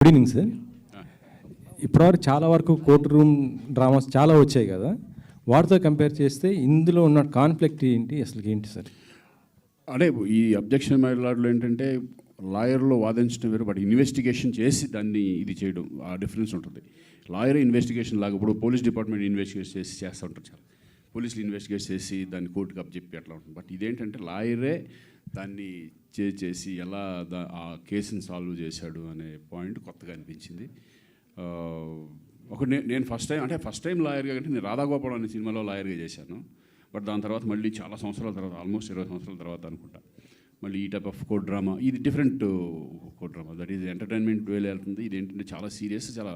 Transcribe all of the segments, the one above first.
Good evening sir. ఇప్పటివరకు చాలా వరకు కోర్ట్ రూమ్ డ్రామాస్ చాలా వచ్చాయి కదా, వాటితో కంపేర్ చేస్తే ఇందులో ఉన్న కాన్ఫ్లిక్ట్ ఏంటి, అసలు ఏంటి సార్? అంటే ఈ అబ్జెక్షన్ మైలాడ్లో ఏంటంటే లాయర్లో వాదించడం వేరు, బట్ ఇన్వెస్టిగేషన్ చేసి దాన్ని ఇది చేయడం ఆ డిఫరెన్స్ ఉంటుంది. లాయర్ ఇన్వెస్టిగేషన్ లాగా ఇప్పుడు పోలీస్ డిపార్ట్మెంట్ ఇన్వెస్టిగేట్ చేస్తూ ఉంటారు, చాలా పోలీసులు ఇన్వెస్టిగేట్ చేసి దాన్ని కోర్టుకు అప్పచెప్పి అట్లా ఉంటుంది. బట్ ఇదేంటంటే లాయరే దాన్ని చేసి ఎలా ఆ కేసుని సాల్వ్ చేశాడు అనే పాయింట్ కొత్తగా అనిపించింది. నేను ఫస్ట్ టైం లాయర్గా అంటే నేను రాధాగోపాల్ అనే సినిమాలో లాయర్గా చేశాను. బట్ దాని తర్వాత మళ్ళీ చాలా సంవత్సరాల తర్వాత, ఆల్మోస్ట్ 20 సంవత్సరాల తర్వాత అనుకుంటా, మళ్ళీ ఈ టైప్ ఆఫ్ కోర్ట్ డ్రామా. ఇది different court drama, that is entertainment వేలో వెళ్తుంది. ఇది ఏంటంటే చాలా సీరియస్, చాలా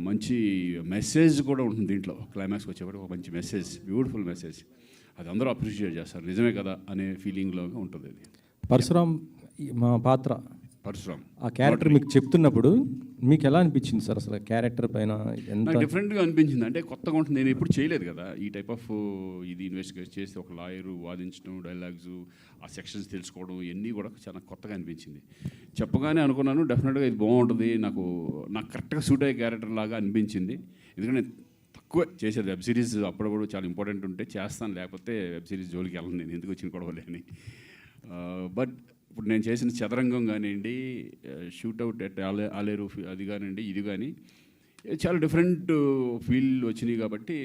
మంచి మెసేజ్ కూడా ఉంటుంది దీంట్లో. క్లైమాక్స్కి వచ్చేప్పటికి ఒక మంచి మెసేజ్, బ్యూటిఫుల్ మెసేజ్, అది అందరూ అప్రిషియేట్ చేస్తారు. నిజమే కదా అనే ఫీలింగ్లో ఉంటుంది. అది పరశురామ్ మా పాత్ర, పరశురామ్ ఆ క్యారెక్టర్ మీకు చెప్తున్నప్పుడు మీకు ఎలా అనిపించింది సార్? అసలు క్యారెక్టర్ పైన ఎంత డిఫరెంట్గా అనిపించింది, అంటే కొత్తగా ఉంటుంది. నేను ఎప్పుడు చేయలేదు కదా ఈ టైప్ ఆఫ్ ఇది ఇన్వెస్టిగేట్ చేసి ఒక లాయరు వాదించడం, డైలాగ్స్, ఆ సెక్షన్స్ తెలుసుకోవడం, ఇవన్నీ కూడా చాలా కొత్తగా అనిపించింది. చెప్పగానే అనుకున్నాను డెఫినెట్గా ఇది బాగుంటుంది, నాకు కరెక్ట్గా సూట్ అయ్యే క్యారెక్టర్ లాగా అనిపించింది. ఎందుకంటే నేను తక్కువ చేసేది వెబ్ సిరీస్, అప్పుడప్పుడు చాలా ఇంపార్టెంట్ ఉంటే చేస్తాను, లేకపోతే వెబ్ సిరీస్ జోలికి వెళ్ళను నేను, ఎందుకు వచ్చిన గొడవలే అని. బట్ ఇప్పుడు నేను చేసిన చదరంగం కానివ్వండి, షూట్అవుట్ ఎట్ ఆలేరు అది కానివ్వండి, ఇది కానీ చాలా డిఫరెంట్ ఫీల్ వచ్చినాయి. కాబట్టి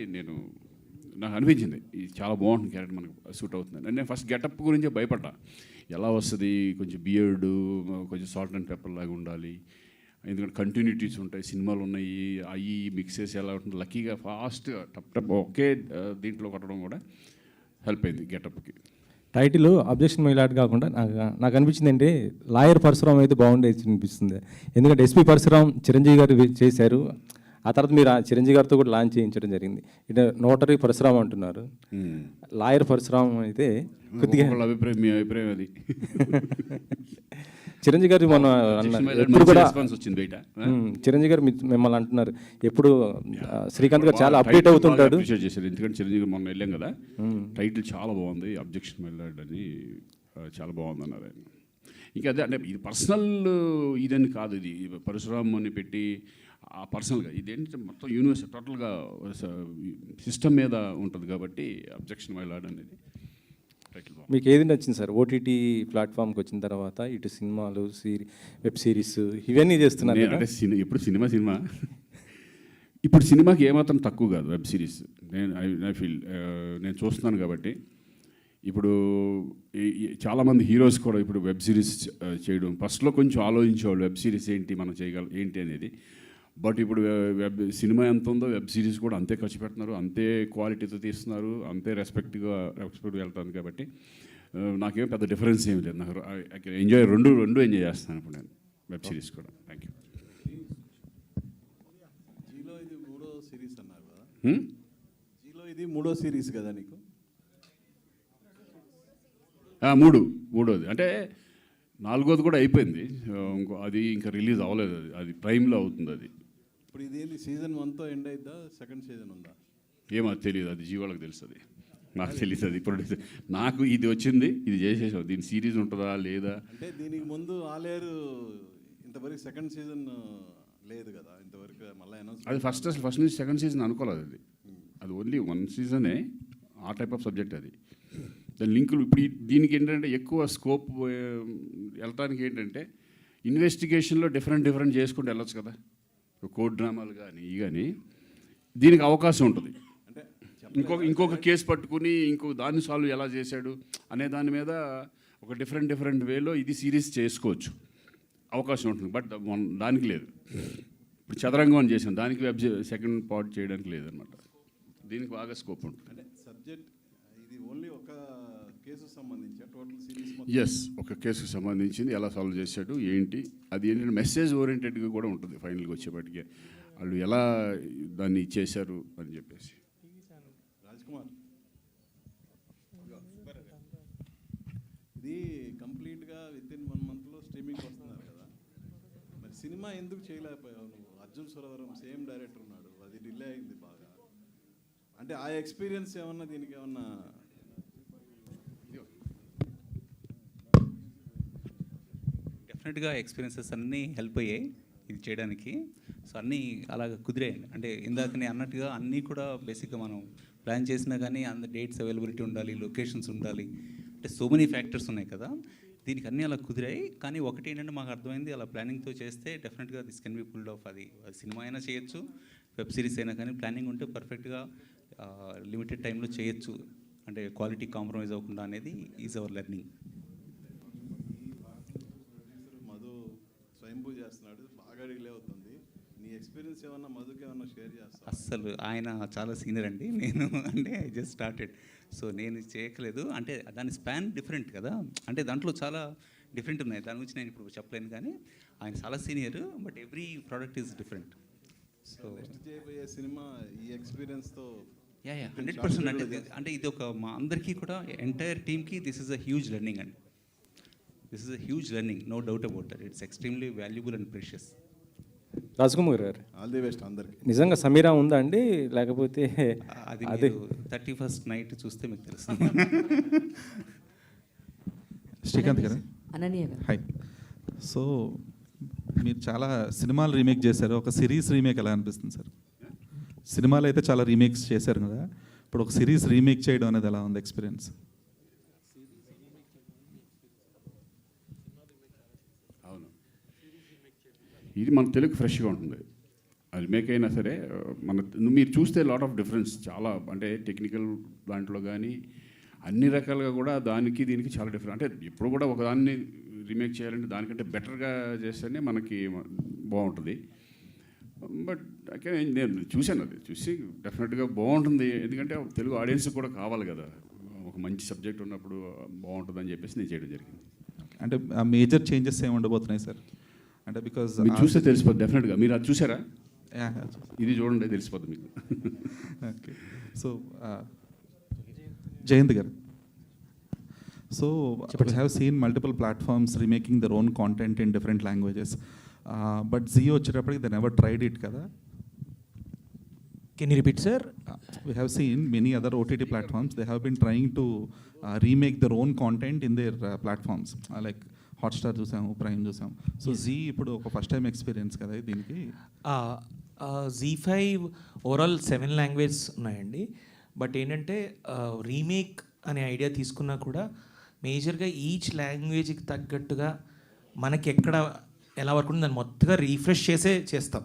నాకు అనిపించింది ఇది చాలా బాగుంటుంది, క్యారెక్టర్ మనకు సూట్ అవుతుంది. నేను ఫస్ట్ గెటప్ గురించే భయపడ్డా, ఎలా వస్తుంది, కొంచెం బియర్డు, కొంచెం సాల్ట్ అండ్ పెప్పర్ లాగా ఉండాలి, ఎందుకంటే కంటిన్యూటీస్ ఉంటాయి, సినిమాలు ఉన్నాయి, అవి మిక్సెస్ ఎలా ఉంటుంది. లక్కీగా ఫాస్ట్గా టప్ ఒకే దీంట్లో కొట్టడం కూడా హెల్ప్ అయింది గెటప్కి. టైటిల్ అబ్జెక్షన్ మైలాడ్ కాకుండా నాకు అనిపించింది అంటే లాయర్ పరశురామ్ అయితే బాగుండేది అనిపిస్తుంది. ఎందుకంటే ఎస్పీ పరశురామ్ చిరంజీవి గారు చేశారు, ఆ తర్వాత మీరు చిరంజీవి గారితో కూడా లాంచ్ చేయించడం జరిగింది. ఇటు నోటరీ పరశురామ్ అంటున్నారు, లాయర్ పరశురామ్ అయితే కొద్దిగా అభిప్రాయం, మీ అభిప్రాయం అది. చిరంజీవి గారు మొన్న ఎప్పుడు కూడా చిరంజీవి గారు మిమ్మల్ని అంటున్నారు, ఎప్పుడు శ్రీకాంత్ గారు చాలా అప్డేట్ అవుతుంటాడు. ఎందుకంటే చిరంజీవి గారు మొన్న వెళ్ళాం కదా, టైటిల్ చాలా బాగుంది, అబ్జెక్షన్ మైలాడ్ అని చాలా బాగుంది అన్నారు ఆయన. ఇంకా అదే అంటే ఇది పర్సనల్ ఇదని కాదు, ఇది పరశురామ్ అని పెట్టి ఆ పర్సనల్గా ఇదేంటంటే మొత్తం యూనివర్స్ టోటల్గా సిస్టమ్ మీద ఉంటుంది కాబట్టి అబ్జెక్షన్ మైలాడ్ అనేది. మీకు ఏది నచ్చింది సార్ ఓటీటీ ప్లాట్ఫామ్కి వచ్చిన తర్వాత? ఇటు సినిమాలు, వెబ్ సిరీస్ ఇవన్నీ చేస్తున్నారు అంటే ఇప్పుడు సినిమా ఇప్పుడు సినిమాకి ఏమాత్రం తక్కువ కాదు వెబ్ సిరీస్. ఐ ఫీల్ నేను చూస్తున్నాను కాబట్టి. ఇప్పుడు చాలామంది హీరోస్ కూడా ఇప్పుడు వెబ్ సిరీస్ చేయడం, ఫస్ట్లో కొంచెం ఆలోచించేవాళ్ళు వెబ్ సిరీస్ ఏంటి, మనం చేయగలం ఏంటి అనేది. బట్ ఇప్పుడు సినిమా ఎంత ఉందో వెబ్ సిరీస్ కూడా అంతే ఖర్చు పెడుతున్నారు, అంతే క్వాలిటీతో తీస్తున్నారు, అంతే రెస్పెక్ట్గా వెళ్తాను. కాబట్టి నాకేం పెద్ద డిఫరెన్స్ ఏమి లేదు. నాకు ఎంజాయ్ రెండు ఎంజాయ్ చేస్తాను ఇప్పుడు నేను వెబ్ సిరీస్ కూడా. Thank you. జీలో ఇది మూడో సిరీస్ అన్నారు కదా, జీలో ఇది మూడో సిరీస్ కదా నీకు? మూడోది అంటే నాలుగోది కూడా అయిపోయింది, అది ఇంకా రిలీజ్ అవ్వలేదు. అది ప్రైమ్లో అవుతుంది. అది ఇప్పుడు ఇది సీజన్ 1తో ఎండ్ అయిద్దా, సెకండ్ సీజన్ ఉందా? ఏమో తెలియదు, అది జీవాళ్ళకి తెలుస్తుంది, నాకు తెలియదు. అది ఇప్పుడు నాకు ఇది వచ్చింది, ఇది చేసేసాం, దీని సిరీస్ ఉంటుందా లేదా అంటే దీనికి ముందు ఆలేరు ఇంతవరకు సెకండ్ సీజన్ లేదు కదా ఇంతవరకు, మళ్ళీ అనౌన్స్. అది ఫస్ట్ నుంచి సెకండ్ సీజన్ అనుకోలేదు, అది ఓన్లీ 1 సీజనే, ఆ టైప్ ఆఫ్ సబ్జెక్ట్ అది. దాని లింకులు ఇప్పుడు దీనికి ఏంటంటే ఎక్కువ స్కోప్ వెళ్ళటానికి ఏంటంటే ఇన్వెస్టిగేషన్లో డిఫరెంట్ చేసుకుంటూ వెళ్ళొచ్చు కదా, కోర్ట్ డ్రామాలు కానీ కానీ దీనికి అవకాశం ఉంటుంది. అంటే ఇంకొక కేసు పట్టుకుని దాన్ని సాల్వ్ ఎలా చేశాడు అనే దాని మీద ఒక డిఫరెంట్ వేలో ఇది సిరీస్ చేసుకోవచ్చు, అవకాశం ఉంటుంది. బట్ దానికి లేదు. ఇప్పుడు చదరంగం అని చేసాం, దానికి సెకండ్ పార్ట్ చేయడానికి లేదనమాట. దీనికి బాగా స్కోప్ ఉంటుంది. అంటే సబ్జెక్ట్ ఇది ఓన్లీ ఒక కేసుకు సంబంధించి టోటల్ సిరీస్? ఎస్, ఒక కేసుకు సంబంధించింది, ఎలా సాల్వ్ చేశాడు ఏంటి, అది ఏంటంటే మెసేజ్ ఓరియంటెడ్గా కూడా ఉంటుంది. ఫైనల్గా వచ్చేప్పటికే వాళ్ళు ఎలా దాన్ని చేశారు అని చెప్పేసి. రాజ్కుమార్, ఇది కంప్లీట్గా వితిన్ 1 మంత్లో స్ట్రీమింగ్ వస్తున్నారు కదా, మరి సినిమా ఎందుకు చేయలేకపోయావు నువ్వు? అర్జున్ సురవరం సేమ్ డైరెక్టర్ ఉన్నాడు, అది డిలే అయింది బాగా. అంటే ఆ ఎక్స్పీరియన్స్ ఏమన్నా దీనికి ఏమన్నా? డెఫినెట్గా ఎక్స్పీరియన్సెస్ అన్నీ హెల్ప్ అయ్యాయి. ఇది చేయడానికి. సో అన్నీ అలాగ కుదిరాయి. అంటే ఇందాక నేను అన్నట్టుగా అన్నీ కూడా బేసిక్గా మనం ప్లాన్ చేసినా కానీ డేట్స్ అవైలబిలిటీ ఉండాలి, లొకేషన్స్ ఉండాలి, అంటే సో మెనీ ఫ్యాక్టర్స్ ఉన్నాయి కదా. దీనికి అన్నీ అలా కుదిరాయి. కానీ ఒకటి ఏంటంటే మాకు అర్థమైంది, అలా ప్లానింగ్తో చేస్తే డెఫినెట్గా this can be pulled off. అది సినిమా అయినా చేయొచ్చు, వెబ్ సిరీస్ అయినా కానీ ప్లానింగ్ ఉంటే పర్ఫెక్ట్గా లిమిటెడ్ టైంలో చేయొచ్చు. అంటే క్వాలిటీ కాంప్రమైజ్ అవ్వకుండా అనేది ఈజ్ అవర్ లెర్నింగ్. మధు స్వయంభూ చేస్తున్నాడు, బాగా రిలే అవుతుంది. నీ ఎక్స్పీరియన్స్ ఏమన్నా మధుకి ఏమన్నా షేర్ చేస్తా? అస్సలు ఆయన చాలా సీనియర్ అండి. నేను అంటే ఐ జస్ట్ స్టార్టెడ్, సో నేను చేయట్లేదు. అంటే దాని స్పాన్ డిఫరెంట్ కదా, అంటే దాంట్లో చాలా డిఫరెంట్ ఉన్నాయి. దాని గురించి నేను ఇప్పుడు చెప్పలేను, కానీ ఆయన చాలా senior, but every product is different. So next చేయబోయే సినిమా ఈ ఎక్స్పీరియన్స్తో 100%. అంటే ఇది ఒక మా అందరికీ కూడా ఎంటైర్ టీమ్కి this is a huge learning అండి. This is a huge learning, no doubt about that. It's extremely valuable and precious. Rajkumar garu, all the best అందరికి. నిజంగా సమీరా ఉందా అండి, లేకపోతే అది అదే 31st నైట్ చూస్తే మీకు తెలుసు. శ్రీకాంత్ గారు, అనన్య గారు. హాయ్. సో మీరు చాలా సినిమాలు రీమేక్ చేశారు, ఒక సిరీస్ రీమేక్ ఎలా అనిపిస్తుంది సార్? సినిమాలు అయితే చాలా రీమేక్స్ చేశారు కదా, ఇప్పుడు ఒక సిరీస్ రీమేక్ చేయడం అనేది ఎలా ఉంది ఎక్స్పీరియన్స్? అవును, ఇది మన తెలుగు ఫ్రెష్గా ఉంటుంది. అది రిమేక్ అయినా సరే మీరు చూస్తే లాట్ ఆఫ్ డిఫరెన్స్ చాలా, అంటే టెక్నికల్ దాంట్లో కానీ అన్ని రకాలుగా కూడా దానికి దీనికి చాలా డిఫరెంట్. అంటే ఇప్పుడు కూడా ఒకదాన్ని రీమేక్ చేయాలంటే దానికంటే బెటర్గా చేస్తేనే మనకి బాగుంటుంది. బట్ నేను చూశాను, అది చూసి డెఫినెట్గా బాగుంటుంది. ఎందుకంటే తెలుగు ఆడియన్స్ కూడా కావాలి కదా, ఒక మంచి సబ్జెక్ట్ ఉన్నప్పుడు బాగుంటుందని చెప్పేసి నేను చేయడం జరిగింది. అంటే మేజర్ చేంజెస్ ఏమి ఉండబోతున్నాయి సార్? అంటే బికాజ్ మీరు చూస్తే తెలిసిపోద్ది డెఫినెట్గా. మీరు అది చూసారా? ఇది చూడండి, తెలిసిపోద్ది మీకు. ఓకే. సో జయంత్ గారు, so we have seen multiple platforms remaking their own content in different languages, but Zee వచ్చేటప్పటికి they never tried it కదా. Can you repeat, sir? We have seen many other OTT platforms, they have been trying to remake their own content in their platforms, like Hotstar చూసాము, prime చూసాము. So Zee ఇప్పుడు ఒక first time experience కదా దీనికి. Z5 overall 7 languages ఉన్నాయండి. But ఏంటంటే remake అనే idea తీసుకున్నా కూడా మేజర్గా ఈచ్ లాంగ్వేజ్కి తగ్గట్టుగా మనకి ఎక్కడ ఎలా వర్క్ ఉంటుంది దాన్ని మొత్తగా రీఫ్రెష్ చేసే చేస్తాం.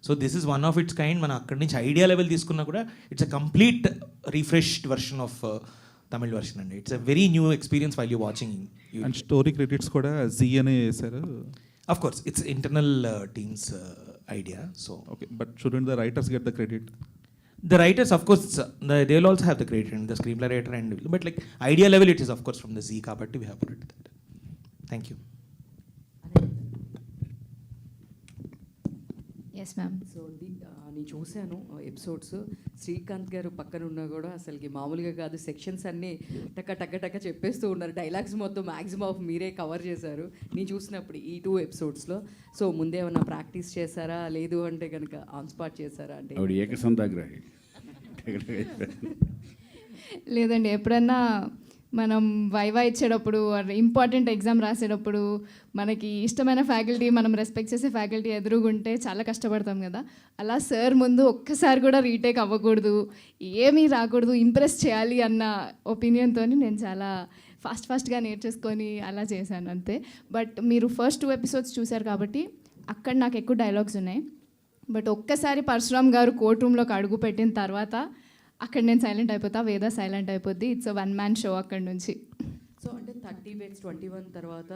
So this is one of its kind. మనం అక్కడి నుంచి ఐడియా లెవెల్ తీసుకున్నా కూడా it's a complete refreshed version of Tamil version అండి. It's a very new experience while you watching. And story credits కూడా Zee అనే వేశారు. Of course it's internal teams idea. So okay, but shouldn't the writers get the credit? The writers, of course, they will also have the credit, and the screenplay writer, and but like idea level, it is of course from the Z kabatti we have put it that. Thank you. Yes ma'am. So నేను చూశాను episodes, Srikanth గారు పక్కన ఉన్నా కూడా అసలుకి మామూలుగా కాదు, sections అన్నీ టక్క టక్క టక్క చెప్పేస్తూ ఉన్నారు. డైలాగ్స్ మొత్తం మ్యాక్సిమం ఆఫ్ మీరే కవర్ చేశారు నేను చూసినప్పుడు ఈ 2 ఎపిసోడ్స్లో. సో ముందే ఏమన్నా ప్రాక్టీస్ చేశారా, లేదు అంటే కనుక ఆన్ స్పాట్ చేశారా? అంటే ఆవిడ ఏకసంతాగ్రహి. లేదండి, ఎప్పుడన్నా మనం వైవా ఇచ్చేటప్పుడు, ఇంపార్టెంట్ ఎగ్జామ్ రాసేటప్పుడు మనకి ఇష్టమైన ఫ్యాకల్టీ, మనం రెస్పెక్ట్ చేసే ఫ్యాకల్టీ ఎదురుగుంటే చాలా కష్టపడతాం కదా. అలా సార్ ముందు ఒక్కసారి కూడా రీటేక్ అవ్వకూడదు, ఏమీ రాకూడదు, ఇంప్రెస్ చేయాలి అన్న ఒపీనియన్తో నేను చాలా ఫాస్ట్గా నేర్చేసుకొని అలా చేశాను అంతే. బట్ మీరు ఫస్ట్ 2 ఎపిసోడ్స్ చూశారు కాబట్టి అక్కడ నాకు ఎక్కువ డైలాగ్స్ ఉన్నాయి. బట్ ఒక్కసారి పరశురామ్ గారు కోర్ట్ రూమ్లోకి అడుగు పెట్టిన తర్వాత అక్కడ నేను సైలెంట్ అయిపోతా, వేద సైలెంట్ అయిపోద్ది. ఇట్స్ అ 1-man షో అక్కడ నుంచి. సో అంటే 30 Bets 21 తర్వాత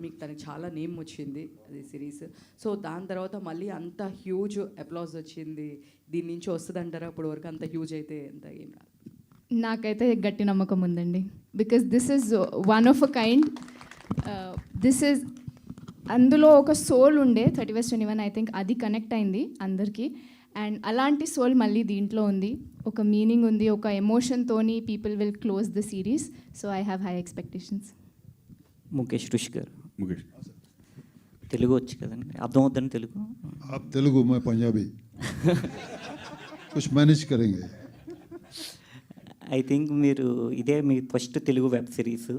మీకు తనకి చాలా నేమ్ వచ్చింది అది సిరీస్. సో దాని తర్వాత మళ్ళీ అంత హ్యూజ్ అప్లాజ్ వచ్చింది. దీని నుంచి వస్తుంది అంటారా? అప్పటి వరకు అంత హ్యూజ్ అయితే ఎంత ఏం రాదు. నాకైతే గట్టి నమ్మకం ఉందండి. Because this is one of a kind. This is, అందులో ఒక సోల్ ఉండే 30 Bets 21 ఐ థింక్ అది కనెక్ట్ అయింది అందరికీ. అండ్ అలాంటి సోల్ మళ్ళీ దీంట్లో ఉంది, ఒక మీనింగ్ ఉంది, ఒక ఎమోషన్తోని people will close the series. So I have high expectations. Mukesh Rishi garu, Mukesh Telugu వచ్చు కదండి, అర్థం అవుద్దని తెలుగు? आप तेलुगु, मैं पंजाबी. कुछ मैनेज करेंगे. ఐ థింక్ మీరు ఇదే మీ first Telugu web series.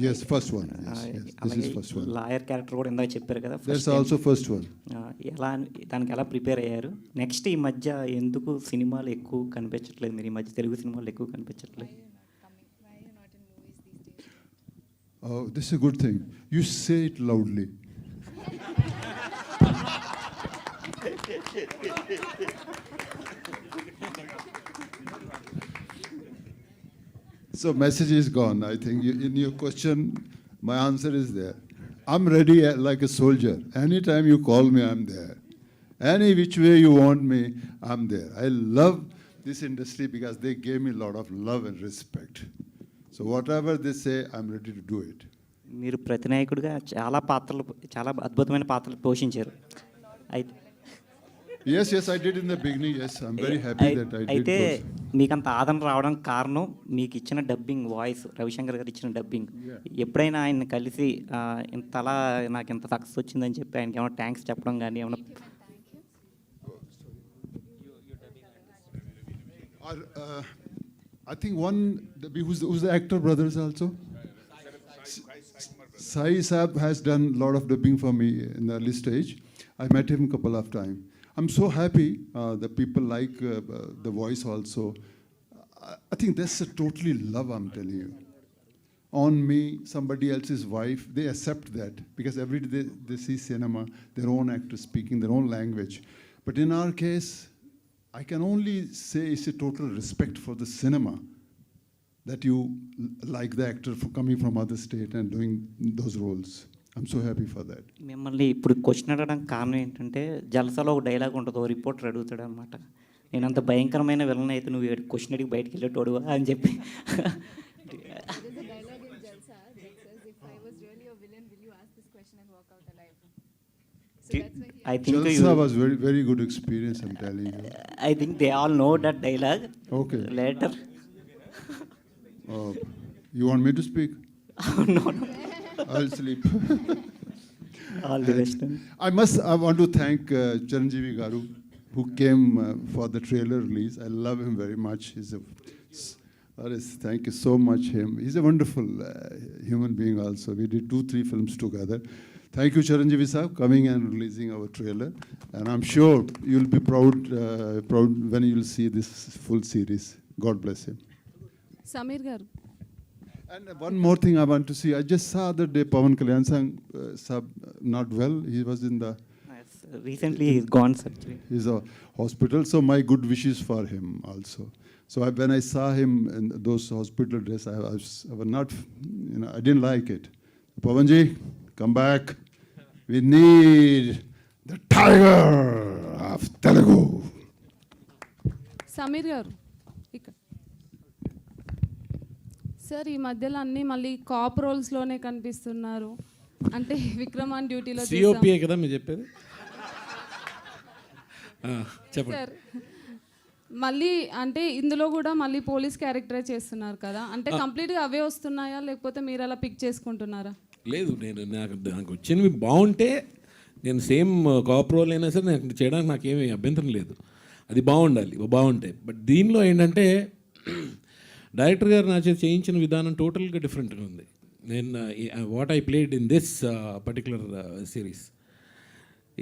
Yes, first one. Yes. This is first one. Lawyer character కూడా ఇందాక చెప్పారు కదా. That's also first one. దానికి ఎలా ప్రిపేర్ అయ్యారు? నెక్స్ట్ ఈ మధ్య ఎందుకు సినిమాలు ఎక్కువ కనిపించట్లేదు? మీరు ఈ మధ్య తెలుగు సినిమాలు ఎక్కువ కనిపించట్లేదు. Oh, this is a good thing. You say it loudly. So message is gone. I think in your question, my answer is there. I'm ready like a soldier. Anytime you call me, I'm there. Any which way you want me, I'm there. I love this industry because they gave me a lot of love and respect. So whatever they say, I'm ready to do it. మీరు ప్రతినాయకుడిగా చాలా అద్భుతమైన పాత్రలు పోషించారు. Yes, I did in the beginning. Yes, I'm very happy that I did. అయితే మీకు అంత ఆదరణ రావడానికి కారణం మీకు ఇచ్చిన డబ్బింగ్ వాయిస్, రవిశంకర్ గారు ఇచ్చిన డబ్బింగ్. ఎప్పుడైనా ఆయన కలిసి ఇంతలా నాకు ఇంత సక్సెస్ వచ్చిందని చెప్పి ఆయనకి ఏమైనా థ్యాంక్స్ చెప్పడం కానీ ఏమైనా? I think who's the actor brothers also? Sai Saab has done a lot of dubbing for me in the early stage. I met him a couple of times. I'm so happy that people like the voice also. I think that's a totally love, I'm telling you. On me, somebody else's wife, they accept that because every day they see cinema, their own actors speaking their own language. But in our case, I can only say it's a total respect for the cinema that you like the actor for coming from other state and doing those roles. I'm so happy for that. మిమ్మల్ని ఇప్పుడు question అడగడానికి కారణం ఏంటంటే జలసాలో ఒక dialogue ఉంటుంది, ఓ reporter అడుగుతాడు అనమాట, నేను అంత భయంకరమైన విలన్ అయితే నువ్వు క్వశ్చన్ అడిగి బయటికి వెళ్ళేటోడు అని చెప్పి. I think Jalsa was very, very good experience, I'm telling you. I think they all know that dialogue. Okay. Later. You want me to speak? No. I'll sleep. All the best. I want to thank Chiranjeevi Garu, who came for the trailer release. I love him very much. Thank you so much him. He's a wonderful human being also. We did 2-3 films together. Thank you, Chiranjeevi Saab, coming and releasing our trailer. And I'm sure you'll be proud when you'll see this full series. God bless him. Samir garu. And one more thing I want to see. I just saw the day Pawan Kalyan Saab not well. He was in the... Recently he's gone surgery. He's a hospital. So my good wishes for him also. So when I saw him in those hospital dress, I was not, I didn't like it. Pawanji, come back. We need the tiger of Telugu. Sameer గారు ఇక్కడ sir, ఈ మధ్యలో అన్నీ మళ్ళీ cap రోల్స్లోనే కనిపిస్తున్నారు. అంటే విక్రమాన్ డ్యూటీలో COPA కదా మీరు చెప్పేది. చెప్పండి సార్. మళ్ళీ అంటే ఇందులో కూడా మళ్ళీ పోలీస్ క్యారెక్టరే చేస్తున్నారు కదా, అంటే కంప్లీట్గా అవే వస్తున్నాయా లేకపోతే మీరు అలా పిక్ చేసుకుంటున్నారా? లేదు, నాకు వచ్చినవి బాగుంటే నేను సేమ్ కాప్ రోల్ అయినా సరే నాకు చేయడానికి నాకేమీ అభ్యంతరం లేదు. అది బాగుంటాయి. బట్ దీనిలో ఏంటంటే డైరెక్టర్ గారు నా చేతి చేయించిన విధానం టోటల్గా డిఫరెంట్గా ఉంది. నేను what I played in this particular series,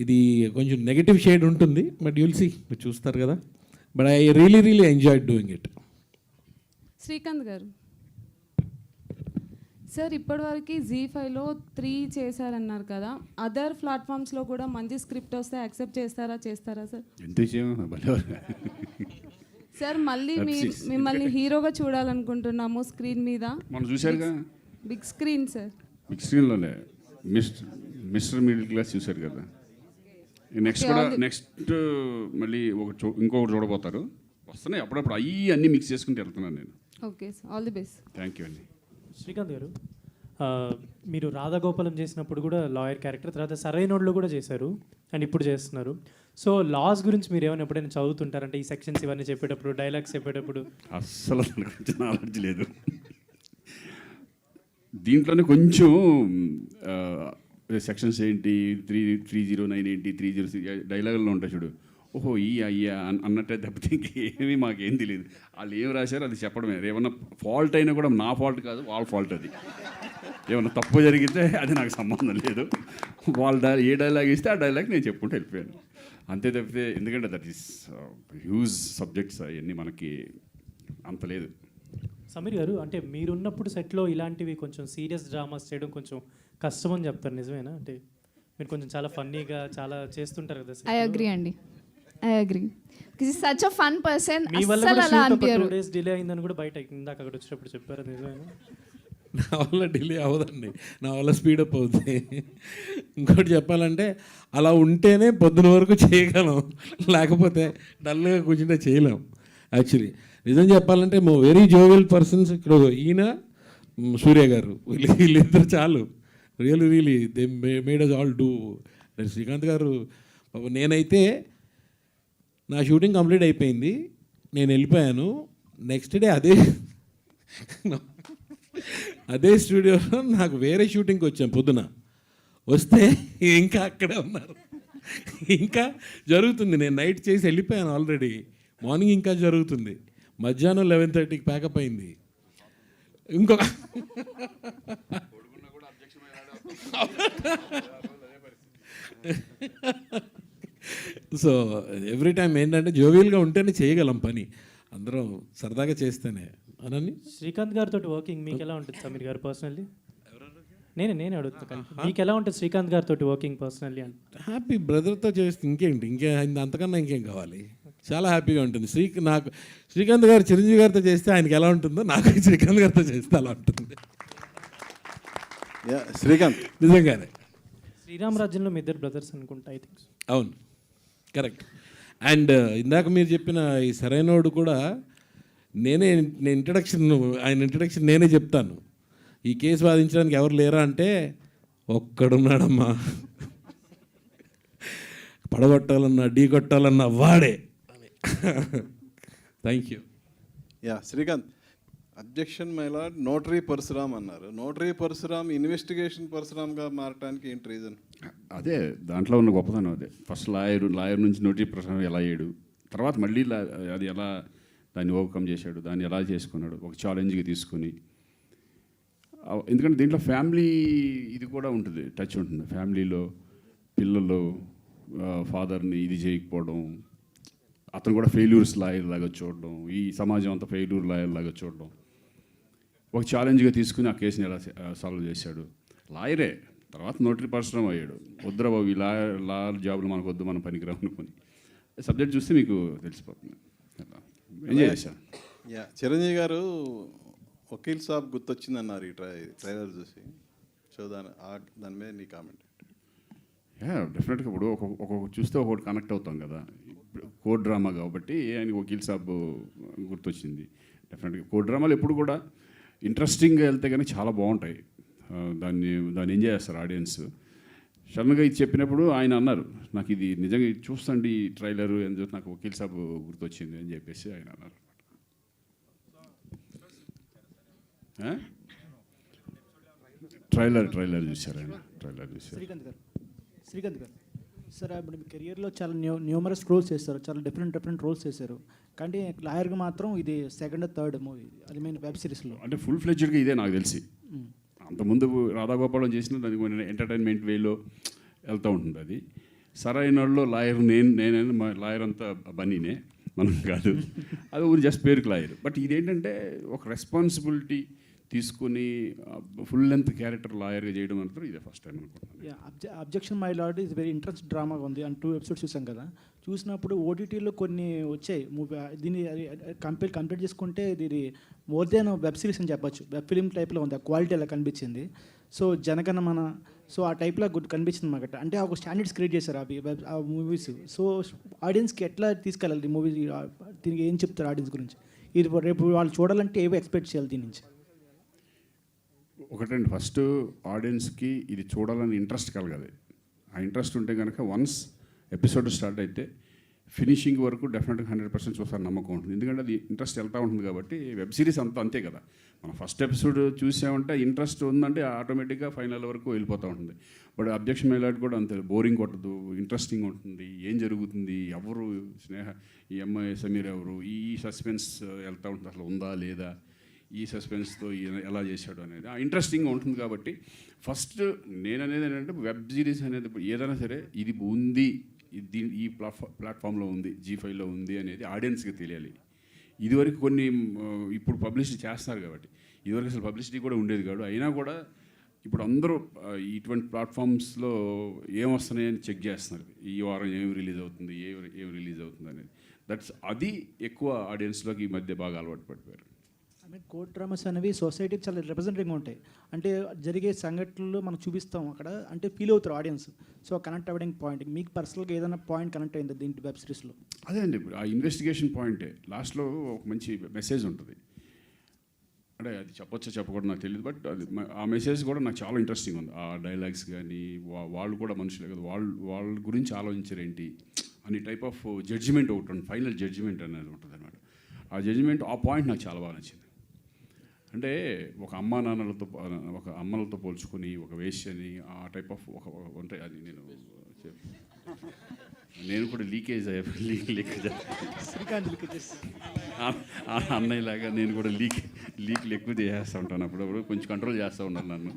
ఇది కొంచెం నెగటివ్ షేడ్ ఉంటుంది. బట్ యుల్ సీ, మీరు చూస్తారు కదా. But I really enjoyed doing it. Srikanth గారు సార్, ఇప్పటివరకు జీ5లో 3 చేశారన్నారు కదా, అదర్ ప్లాట్ఫామ్స్లో కూడా మంచి స్క్రిప్ట్ వస్తే యాక్సెప్ట్ చేస్తారా సార్? సార్ మళ్ళీ మిమ్మల్ని హీరోగా చూడాలనుకుంటున్నాము స్క్రీన్ మీద. మనం చూశారుగా, బిగ్ స్క్రీన్ సార్. బిగ్ స్క్రీన్లోనే మిస్టర్ మిడిల్ క్లాస్ చూశారు కదా. నెక్స్ట్ మళ్ళీ ఇంకొకటి చూడబోతారు. వస్తున్నాయి అప్పుడప్పుడు అన్నీ మిక్స్ చేసుకుంటూ వెళ్తున్నాను నేను. Okay sir, all the best. Thank you అండి. శ్రీకాంత్ గారు, మీరు రాధాగోపాలం చేసినప్పుడు కూడా లాయర్ క్యారెక్టర్, తర్వాత సరైనోడ్లో కూడా చేశారు అండ్ ఇప్పుడు చేస్తున్నారు. సో లాస్ గురించి మీరు ఏమైనా ఎప్పుడైనా చదువుతుంటారంటే ఈ సెక్షన్స్ ఇవన్నీ చెప్పేటప్పుడు, డైలాగ్స్ చెప్పేటప్పుడు? అస్సలు కొంచెం నాలెడ్జ్ లేదు. దీంట్లోనే కొంచెం సెక్షన్స్ ఏంటి, 309 ఏంటి, 306 డైలాగుల్లో ఉంటాయి చూడు, ఓహో ఈ అయ్యా అన్నట్టే తప్పితే ఇంకేమీ మాకేం తెలియదు. వాళ్ళు ఏం రాశారో అది చెప్పడమే. ఏమన్నా ఫాల్ట్ అయినా కూడా నా ఫాల్ట్ కాదు, వాళ్ళ ఫాల్ట్ అది. ఏమన్నా తప్పు జరిగితే అది నాకు సంబంధం లేదు. వాళ్ళు ఏ డైలాగ్ ఇస్తే ఆ డైలాగ్ నేను చెప్పుకుంటూ వెళ్ళిపోయాను అంతే తప్పితే. ఎందుకంటే దట్ ఈస్ హ్యూజ్ సబ్జెక్ట్స్, అవన్నీ మనకి అంత లేదు. సమీర్ గారు, అంటే మీరున్నప్పుడు సెట్లో ఇలాంటివి కొంచెం సీరియస్ డ్రామాస్ చేయడం కొంచెం కష్టం అని చెప్తారు, నిజమేనా? అంటే మీరు కొంచెం చాలా ఫన్నీగా చాలా చేస్తుంటారు కదా. ఐ అగ్రీ అండి, I agree. Because such a fun person. మీ వల్ల అస్సలు కూడా అలా shoot ఒక అనిపించరు. 2 days డిలే అయిందని కూడా బయట ఇందాక అక్కడ వచ్చినప్పుడు చెప్పారు, నిజమేనా? నా వల్ల డిలే అవ్వదండి, నా వల్ల స్పీడప్ అవుతుంది. ఇంకోటి చెప్పాలంటే అలా ఉంటేనే పొద్దున వరకు చేయగలం, లేకపోతే డల్గా కూర్చుంటే చేయలేం. యాక్చువల్లీ నిజం చెప్పాలంటే వెరీ జోవియల్ పర్సన్స్ ఇక్కడ ఈయన సూర్య గారు, వీళ్ళిద్దరు చాలు. Really they made us all do. Srikanth garu, నేనైతే నా షూటింగ్ కంప్లీట్ అయిపోయింది, నేను వెళ్ళిపోయాను. నెక్స్ట్ డే అదే స్టూడియోలో నాకు వేరే షూటింగ్కి వచ్చాం. పొద్దున వస్తే ఇంకా అక్కడే ఉన్నారు, ఇంకా జరుగుతుంది. నేను నైట్ చేసి వెళ్ళిపోయాను ఆల్రెడీ, మార్నింగ్ ఇంకా జరుగుతుంది. మధ్యాహ్నం 11:30కి ప్యాకప్ అయింది. ఇంకొక సో ఎవ్రీ టైం ఏంటంటే జోవియల్గా ఉంటేనే చేయగలం పని, అందరం సరదాగా చేస్తేనే. అనని శ్రీకాంత్ గారితో వర్కింగ్ మీకు ఎలా ఉంటుంది సమీర్ గారు పర్సనల్లీ? నేనే అడుగుతాను, మీకు ఎలా ఉంటుంది శ్రీకాంత్ గారితో వర్కింగ్ పర్సనల్లీ? అంటే హ్యాపీ, బ్రదర్తో చేస్తే ఇంకేంటి, అంతకన్నా ఇంకేం కావాలి. చాలా హ్యాపీగా ఉంటుంది. నాకు శ్రీకాంత్ గారు చిరంజీవి గారితో చేస్తే ఆయనకి ఎలా ఉంటుందో నాకు శ్రీకాంత్ గారితో చేస్తే అలా ఉంటుంది. శ్రీకాంత్ నిజంగానే శ్రీరామ్ రాజ్యంలో మీ ఇద్దరు బ్రదర్స్ అనుకుంటా, ఐ థింక్. అవును, కరెక్ట్. అండ్ ఇందాక మీరు చెప్పిన ఈ సరైనోడు కూడా నేను ఆయన ఇంట్రడక్షన్ నేనే చెప్తాను. ఈ కేసు వాదించడానికి ఎవరు లేరా అంటే ఒక్కడున్నాడమ్మా, పడగొట్టాలన్నా ఢీ కొట్టాలన్నా వాడే. Thank you. Srikanth, objection my lord notary Parasuram అన్నారు. నోటరీ పరశురామ్ ఇన్వెస్టిగేషన్ పరశురామ్గా మారడానికి ఏంటి రీజన్? అదే దాంట్లో ఉన్న గొప్పతనం అదే. ఫస్ట్ లాయర్ నుంచి నోటరీ పరశురామ్ ఎలా అయ్యాడు, తర్వాత మళ్ళీ అది ఎలా దాన్ని ఓవర్కమ్ చేశాడు, దాన్ని ఎలా చేసుకున్నాడు ఒక ఛాలెంజ్గా తీసుకొని. ఎందుకంటే దీంట్లో ఫ్యామిలీ ఇది కూడా ఉంటుంది, టచ్ ఉంటుంది. ఫ్యామిలీలో పిల్లలు ఫాదర్ని ఇది చేయకపోవడం, అతను కూడా ఫెయిల్యూర్స్ లాయర్ లాగా చూడడం, ఈ సమాజం అంతా ఫెయిల్యూర్ లాయర్ లాగా చూడడం, ఒక ఛాలెంజ్గా తీసుకుని ఆ కేసుని ఎలా సాల్వ్ చేశాడు. లాయరే, తర్వాత నోటరీ పరశురామ్ అయ్యాడు. వద్దురా బాబు, ఈ లాయర్ జాబులు మనకు వద్దు, మనం పనికిరావు అనుకుని. సబ్జెక్ట్ చూస్తే మీకు తెలిసిపోతుంది. ఎంజాయ్ చేశాను. చిరంజీవి గారు వకీల్ సాబ్ గుర్తొచ్చిందన్నారు ఈ ట్రైలర్ చూసి. సో దాని మీద నీ కామెంట్? డెఫినెట్గా ఇప్పుడు ఒక్కొక్క చూస్తే ఒక్కొక్కటి కనెక్ట్ అవుతాం కదా. కోడ్ డ్రామా కాబట్టి ఆయనకి వకీల్ సాబ్ గుర్తొచ్చింది. డెఫినెట్గా కోడ్ డ్రామాలు ఎప్పుడు కూడా ఇంట్రెస్టింగ్గా వెళ్తే కానీ చాలా బాగుంటాయి. దాన్ని ఎంజాయ్ చేస్తారు ఆడియన్స్. సడన్గా ఇది చెప్పినప్పుడు ఆయన అన్నారు, నాకు ఇది నిజంగా చూస్తండి ఈ ట్రైలరు అని చెప్పి నాకు వకీల్ సాబ్ గుర్తొచ్చింది అని చెప్పేసి ఆయన అన్నారు. ట్రైలర్ చూశారు ఆయన, ట్రైలర్ చూశారు. శ్రీకాంత్ గారు సార్, ఇప్పుడు మీ కెరియర్లో చాలా న్యూమరస్ రోల్స్ చేస్తారు, చాలా డిఫరెంట్ రోల్స్ చేశారు. కానీ లాయర్గా మాత్రం ఇది సెకండ్ థర్డ్ మూవీ, అది మెయిన్ వెబ్ సిరీస్లో. అంటే ఫుల్ ఫ్లెడ్జ్డ్గా ఇదే నాకు తెలిసి. అంతకుముందు రాధాగోపాలం చేసిన దానికి కొన్ని ఎంటర్టైన్మెంట్ వేలో వెళ్తూ ఉంటుంది. అది సరైన వాళ్ళు లాయర్, నేనైనా మా లాయర్ అంతా బన్నీనే, మనం కాదు. అది ఊరి జస్ట్ పేరుకి లాయర్. బట్ ఇదేంటంటే ఒక రెస్పాన్సిబిలిటీ తీసుకుని ఫుల్ లెంత్ క్యారెక్టర్ లాయర్గా చేయడం అంటారు, ఇదే ఫస్ట్ టైం అనుకుంటున్నాను. Objection my lord is very interest డ్రామాగా ఉంది. అండ్ 2 ఎపిసోడ్స్ చూసాం కదా. చూసినప్పుడు ఓటీటీలో కొన్ని వచ్చాయి మూవీ, దీన్ని కంప్లీట్ చేసుకుంటే ఇది మోర్ దెన్ వెబ్ సిరీస్ అని చెప్పొచ్చు. వెబ్ ఫిలిం టైప్లో ఉంది, ఆ క్వాలిటీ అలా కనిపించింది. సో జనగణమన, సో ఆ టైప్లో కనిపించింది మాకట. అంటే ఒక స్టాండర్డ్స్ క్రియేట్ చేశారు ఆ మూవీస్. సో ఆడియన్స్కి ఎట్లా తీసుకెళ్ళాలి ఈ మూవీ, దీనికి ఏం చెప్తారు ఆడియన్స్ గురించి? ఇది రేపు వాళ్ళు చూడాలంటే ఏవో ఎక్స్పెక్ట్ చేయాలి దీని నుంచి? ఒకటండి, ఫస్ట్ ఆడియన్స్కి ఇది చూడాలని ఇంట్రెస్ట్ కలగాలి. ఆ ఇంట్రెస్ట్ ఉంటే కనుక వన్స్ ఎపిసోడ్ స్టార్ట్ అయితే ఫినిషింగ్ వరకు డెఫినెట్గా 100% చూస్తాను నమ్మకం ఉంటుంది. ఎందుకంటే అది ఇంట్రెస్ట్ వెళ్తూ ఉంటుంది కాబట్టి. వెబ్ సిరీస్ అంతా అంతే కదా, మనం ఫస్ట్ ఎపిసోడ్ చూసామంటే ఇంట్రెస్ట్ ఉందంటే ఆటోమేటిక్గా ఫైనల్ వరకు వెళ్ళిపోతూ ఉంటుంది. బట్ అబ్జెక్షన్ మైలాట్ కూడా అంతే, బోరింగ్ కొట్టదు, ఇంట్రెస్టింగ్ ఉంటుంది. ఏం జరుగుతుంది, ఎవరు స్నేహ, ఈ అమ్మాయి సమీర్ ఎవరు, ఈ సస్పెన్స్ వెళ్తూ ఉంటుంది, అసలు ఉందా లేదా, ఈ సస్పెన్స్తో ఎలా చేశాడు అనేది ఇంట్రెస్టింగ్గా ఉంటుంది. కాబట్టి ఫస్ట్ నేను అనేది ఏంటంటే వెబ్ సిరీస్ అనేది ఏదైనా సరే ఇది ఉంది, ఈ ప్లాట్ఫామ్లో ఉంది, G5లో ఉంది అనేది ఆడియన్స్కి తెలియాలి. ఇదివరకు కొన్ని ఇప్పుడు పబ్లిసిటీ చేస్తున్నారు కాబట్టి, ఇదివరకు అసలు పబ్లిసిటీ కూడా ఉండేది కాదు. అయినా కూడా ఇప్పుడు అందరూ ఇటువంటి ప్లాట్ఫామ్స్లో ఏం వస్తున్నాయని చెక్ చేస్తున్నారు, ఈ వారం ఏం రిలీజ్ అవుతుంది, ఏం రిలీజ్ అవుతుంది అనేది. అది ఎక్కువ ఆడియన్స్లోకి ఈ మధ్య బాగా అలవాటు పడిపోయారు. కోర్ట్ డ్రామాస్ అనేవి సొసైటీకి చాలా రిప్రజెంటేటివ్గా ఉంటాయి. అంటే జరిగే సంఘటనలు మనం చూపిస్తాం అక్కడ, అంటే ఫీల్ అవుతారు ఆడియన్స్. సో కనెక్ట్ అవ్వడానికి పాయింట్, మీకు పర్సనల్గా ఏదైనా పాయింట్ కనెక్ట్ అయింది దీంట్లో వెబ్ సిరీస్లో? అదే అండి, ఆ ఇన్వెస్టిగేషన్ పాయింటే లాస్ట్లో ఒక మంచి మెసేజ్ ఉంటుంది. అంటే అది చెప్పొచ్చో చెప్పకూడదు నాకు తెలియదు, బట్ అది ఆ మెసేజ్ కూడా నాకు చాలా ఇంట్రెస్టింగ్ ఉంది. ఆ డైలాగ్స్ కానీ వాళ్ళు కూడా మనుషులే కదా, వాళ్ళ గురించి ఆలోచించారేంటి అని టైప్ ఆఫ్ జడ్జిమెంట్ ఒకటి ఉంటుంది, ఫైనల్ జడ్జిమెంట్ అనేది ఉంటుంది అనమాట. ఆ జడ్జిమెంట్, ఆ పాయింట్ నాకు చాలా బాగా నచ్చింది. అంటే ఒక అమ్మలతో పోల్చుకొని ఒక వేష్యని ఆ టైప్ ఆఫ్ ఒక ఉంటాయి. అది నేను కూడా లీకేజ్ అన్నయ్యలాగా నేను కూడా లీక్లు ఎక్కువ చేస్తూ ఉంటాను, అప్పుడప్పుడు కొంచెం కంట్రోల్ చేస్తూ ఉన్నాను నన్ను.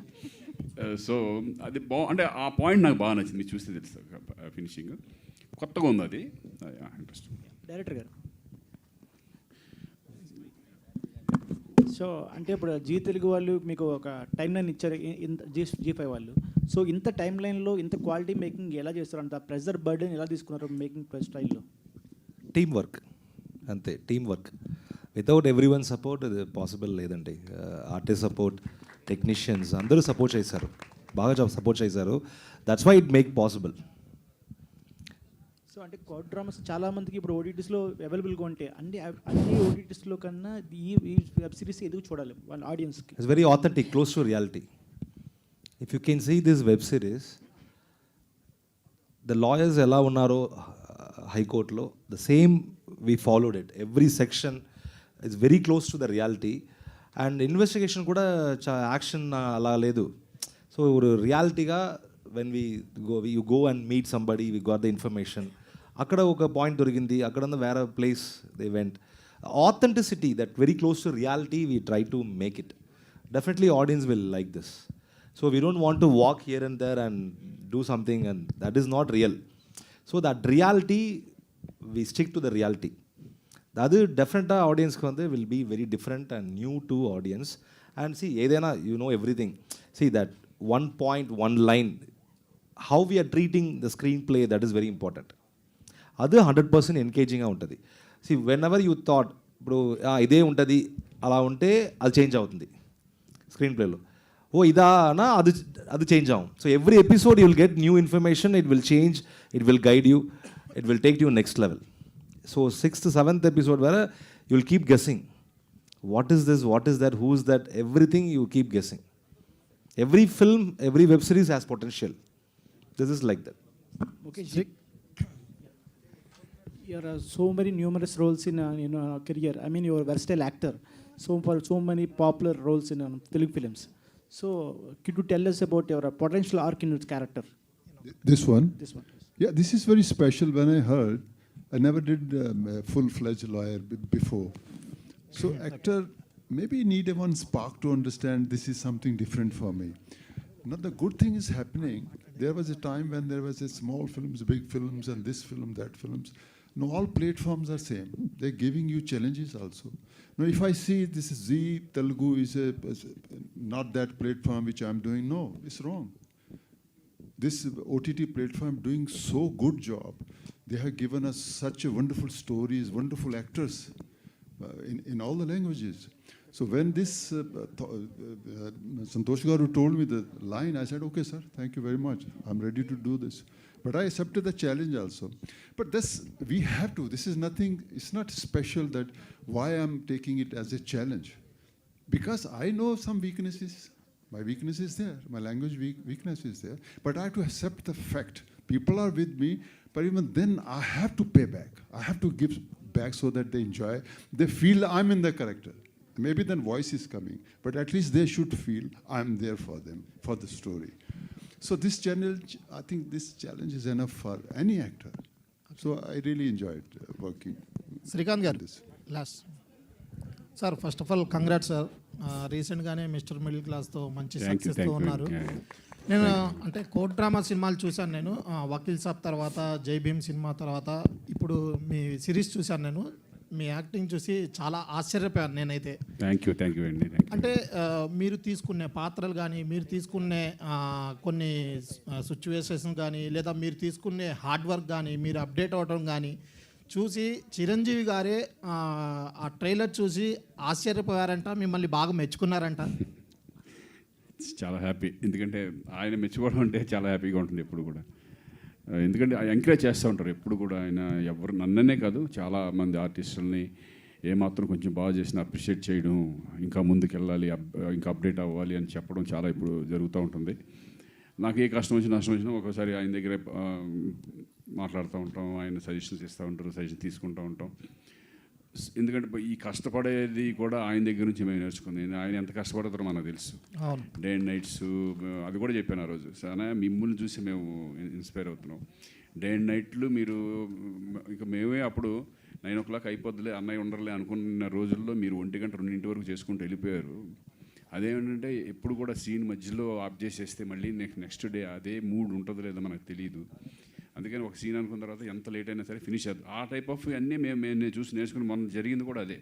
సో అది అంటే ఆ పాయింట్ నాకు బాగా నచ్చింది, మీరు చూస్తే తెలుస్తుంది. ఫినిషింగ్ కొత్తగా ఉంది, అది ఇంట్రెస్టింగ్. డైరెక్టర్ గారు, సో అంటే ఇప్పుడు జీ తెలుగు వాళ్ళు మీకు ఒక టైం లైన్ ఇచ్చారు, G5 వాళ్ళు. సో ఇంత టైం లైన్లో ఇంత క్వాలిటీ మేకింగ్ ఎలా చేస్తారు, అంత ప్రెజర్ బర్డెన్ ఎలా తీసుకున్నారు మేకింగ్ స్టైల్లో? టీమ్ వర్క్ అంతే, team work. Without every one support ఇది పాసిబుల్ లేదండి. ఆర్టిస్ట్ సపోర్ట్, టెక్నీషియన్స్ అందరూ సపోర్ట్ చేశారు, బాగా సపోర్ట్ చేశారు. That's why it make possible. So అంటే కోర్ట్ డ్రామాస్ చాలా మందికి ఇప్పుడు ఓటీటీస్లో అవైలబుల్గా ఉంటాయి. అన్ని ఓటీటీస్లో కన్నా ఈ వెబ్ సిరీస్ ఎందుకు చూడాలి వాళ్ళ ఆడియన్స్కి? It's very authentic, close to reality. If you can see this web series, the lawyers ఎలా ఉన్నారో హైకోర్టులో, the same we followed it. Every section it's very close to the reality. And investigation కూడా action అలా లేదు. So రియాలిటీగా when you go and meet somebody, we got the information, అక్కడ ఒక point దొరికింది, అక్కడ వేరే place they went. Authenticity, that very close to reality, we try to make it. Definitely audience will like this. So we don't want to walk here and there and do something and that is not real. So that reality, we stick to the reality. అది డెఫినెట్గా ఆడియన్స్కి will be very different and new to audience. And see ఏదైనా you know everything. See that one point, one line, how we are treating the screenplay, that is very important. అది 100% ఎంగేజింగ్గా ఉంటుంది. See when ever you thought ఇప్పుడు ఇదే ఉంటుంది అలా ఉంటే అది change అవుతుంది స్క్రీన్ ప్లేలో. ఇదానా అది చేంజ్ అవ్వం. So every episode you will get new information, it will change, it will guide you, it will take you next level. So 6th, 7th episode వరకు you will keep guessing, what is this, what is that, who is that, everything you keep guessing. Every film, every web series has potential. This is like that. Okay, you are so many numerous roles in your career. I mean, you are a versatile actor. For so many popular roles in Telugu films. So, could you tell us about your potential arc in your character? This one? This one. Yeah, this is very special. When I heard, I never did a full-fledged lawyer before. So, actor maybe need one spark to understand this is something different for me. Now the good thing is happening. There was a time when there was a small films, big films, and this film, that films. No, all platforms are same. They're giving you challenges also. Now if I see this is Zee Telugu is not that platform which I'm doing, no, it's wrong. This OTT platform doing so good job. They have given us such a wonderful stories, wonderful actors in all the languages. So when this Santosh Garu told me the line, I said, okay, sir, thank you very much. I'm ready to do this. But I accepted the challenge also. But this, we have to. This is nothing, it's not special that why I'm taking it as a challenge. Because I know some weaknesses. My weakness is there. My language weakness is there. But I have to accept the fact. People are with me. But even then, I have to pay back. I have to give back so that they enjoy. They feel I'm in the character. Maybe then voice is coming, but at least they should feel I'm there for them, for the story. So this challenge, I think this challenge is enough for any actor. So I really enjoyed working. Srikanth గారు last sir first of all congrats sir రీసెంట్గానే mister middle క్లాస్తో మంచి సక్సెస్తో ఉన్నారు. నేను అంటే court drama సినిమాలు చూశాను నేను, వకీల్ సాబ్ తర్వాత జై భీమ్ సినిమా తర్వాత ఇప్పుడు మీ సిరీస్ చూశాను నేను. మీ యాక్టింగ్ చూసి చాలా ఆశ్చర్యపోయాను నేనైతే. థ్యాంక్ యూ అండి. అంటే మీరు తీసుకునే పాత్రలు కానీ, మీరు తీసుకునే కొన్ని సిచ్యువేషన్స్ కానీ, లేదా మీరు తీసుకునే హార్డ్ వర్క్ కానీ, మీరు అప్డేట్ అవ్వడం కానీ చూసి చిరంజీవి గారే ఆ ట్రైలర్ చూసి ఆశ్చర్యపోయారంట, మిమ్మల్ని బాగా మెచ్చుకున్నారంట. చాలా హ్యాపీ, ఎందుకంటే ఆయన మెచ్చుకోవడం అంటే చాలా హ్యాపీగా ఉంటుంది ఎప్పుడు కూడా. ఎందుకంటే ఎంకరేజ్ చేస్తూ ఉంటారు ఎప్పుడు కూడా ఆయన. ఎవరు నన్ననే కాదు, చాలా మంది ఆర్టిస్టులని ఏమాత్రం కొంచెం బాగా చేసినా అప్రిషియేట్ చేయడం, ఇంకా ముందుకెళ్ళాలి, ఇంకా అప్డేట్ అవ్వాలి అని చెప్పడం చాలా ఇప్పుడు జరుగుతూ ఉంటుంది. నాకు ఏ కష్టం వచ్చినా నష్టం వచ్చినా ఒక్కోసారి ఆయన దగ్గరే మాట్లాడుతూ ఉంటాం, ఆయన సజెషన్స్ ఇస్తూ ఉంటారు, సజెషన్ తీసుకుంటూ ఉంటాం. ఎందుకంటే ఈ కష్టపడేది కూడా ఆయన దగ్గర నుంచి మేము నేర్చుకుంది. ఆయన ఎంత కష్టపడతారో మనకు తెలుసు. డే అండ్ నైట్స్ అది కూడా చెప్పాను ఆ రోజు. సరే మిమ్మల్ని చూసి మేము ఇన్స్పైర్ అవుతున్నాం. డే అండ్ నైట్లు మీరు ఇక మేమే అప్పుడు 9 o'clock అయిపోద్దులే అన్నయ్య ఉండరులే అనుకున్న రోజుల్లో మీరు 1 గంట 2 గంటల వరకు చేసుకుంటూ వెళ్ళిపోయారు. అదేంటంటే ఎప్పుడు కూడా సీన్ మధ్యలో ఆఫ్ చేసేస్తే మళ్ళీ నెక్స్ట్ డే అదే మూడ్ ఉంటుందో లేదో మనకు తెలియదు. అందుకని ఒక సీన్ అనుకున్న తర్వాత ఎంత లేట్ అయినా సరే ఫినిష్ అవుతుంది. ఆ టైప్ ఆఫ్ అన్నీ మేము చూసి నేర్చుకుని మొన్న జరిగింది కూడా అదే.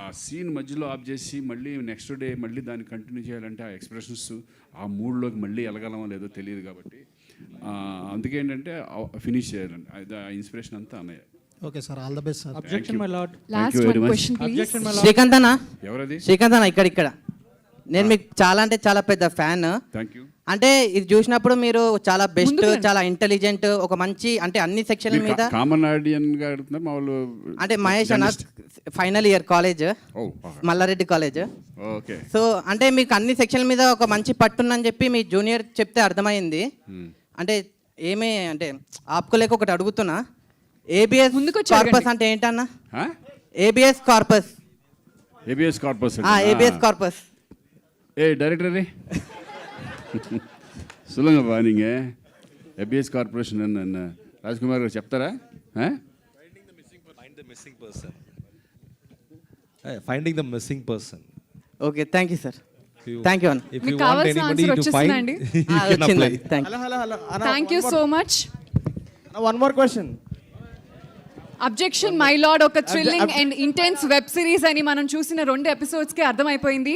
ఆ సీన్ మధ్యలో ఆఫ్ చేసి మళ్ళీ నెక్స్ట్ డే మళ్ళీ దాన్ని కంటిన్యూ చేయాలంటే ఆ ఎక్స్ప్రెషన్స్ ఆ మూడ్లోకి మళ్ళీ వెళ్ళగలమో లేదో తెలియదు. కాబట్టి అందుకే ఏంటంటే ఫినిష్ చేయాలండి. ఆ ఇన్స్పిరేషన్ అంతా అన్నయ్య. Okay sir, all the best sir. Objection my lord. Srikanth అన్న, ఎవరది? శ్రీకాంత్ అన్న ఇక్కడ నేను మీకు చాలా అంటే చాలా పెద్ద ఫ్యాన్. Thank you. అంటే ఇది చూసినప్పుడు మీరు చాలా బెస్ట్, చాలా ఇంటెలిజెంట్, ఒక మంచి అంటే అన్ని సెక్షన్ల మీద కామన్ ఆడియన్ గా అడుగుతున్నారు మా వాళ్ళు. అంటే మహేష్ అన్న final year college, Malla Reddy college. Okay. So అంటే మీకు అన్ని సెక్షన్ల మీద ఒక మంచి పట్టుందని చెప్పి మీ జూనియర్ చెప్తే అర్థమైంది. అంటే ఏమీ అంటే ఆపుకోలేక ఒకటి అడుగుతున్నా, ఏబిఎస్ కార్పస్ అంటే ఏంటన్నా? Habeas corpus. Habeas corpus. Habeas corpus. A director சொல்லுங்க பா நீங்கள் ஏபிஎஸ் கார்பரேஷன் என்ன ராஜ்குமார் చెప్తారా? Finding the missing person. Okay, thank you sir. Thank you అన్న. If you want anybody to find, you can apply. Hello thank you so much. One more question. Objection my lord ఒక thrilling and intense web series అని మనం చూసిన 2 episodes కి అర్థమైపోయింది.